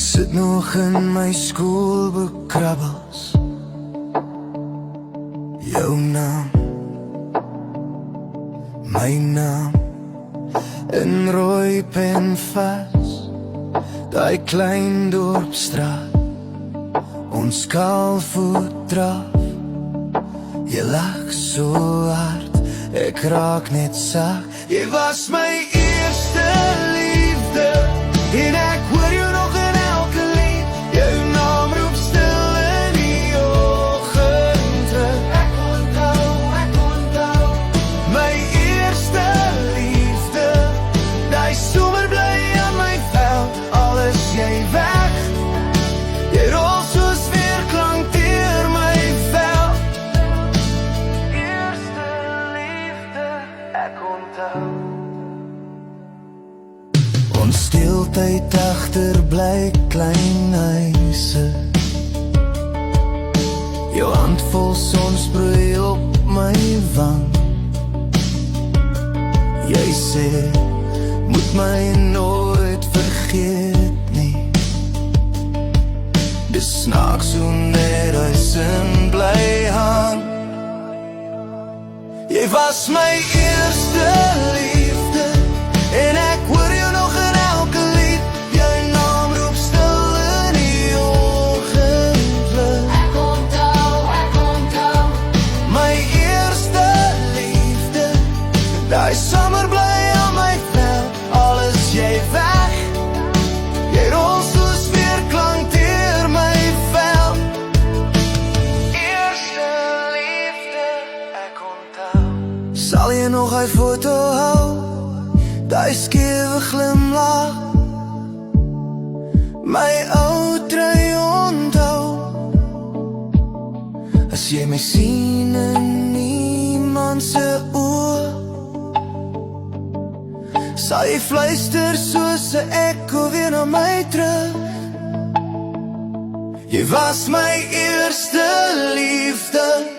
sit nog in my skoolboek krabbels. Jou naam, my naam, in rooi pen vas, daai klein dorpstraat, ons kaalvoet draf. Jy lag so hard, ek raak net sag. Jy was my eerste liefde, en ek hoor jou nog in elke lied. Jou naam roep stil in die oggende. Ek onthou, my eerste liefde. Die somer bly aan my veld, al is jy weg. Jy rol soos weerklank deur my veld. Eerste liefde, ek onthou. Ons stiltyd agter bly klein huise. Jou hand vol sonsproei op my wang. Jy sê, moet my nooit vergeet nie. Dis snaaks hoe net hy sin bly hang. Jy was my eerste liefde, en ek hoor jou nog in elke lied. Jou naam roep stil in die oggendlig. Ek onthou, my eerste liefde. Die somer bly aan my veld, al is jy weg. Jy rol soos weerklank deur my veld. Eerste liefde, ek onthou. Sal jy nog hy foto hou? Die skewe glimlach, my ou trui onthou. As jy my sien in niemand se oor, sal jy fluister soos 'n ekko weer na my terug. Jy was my eerste liefde.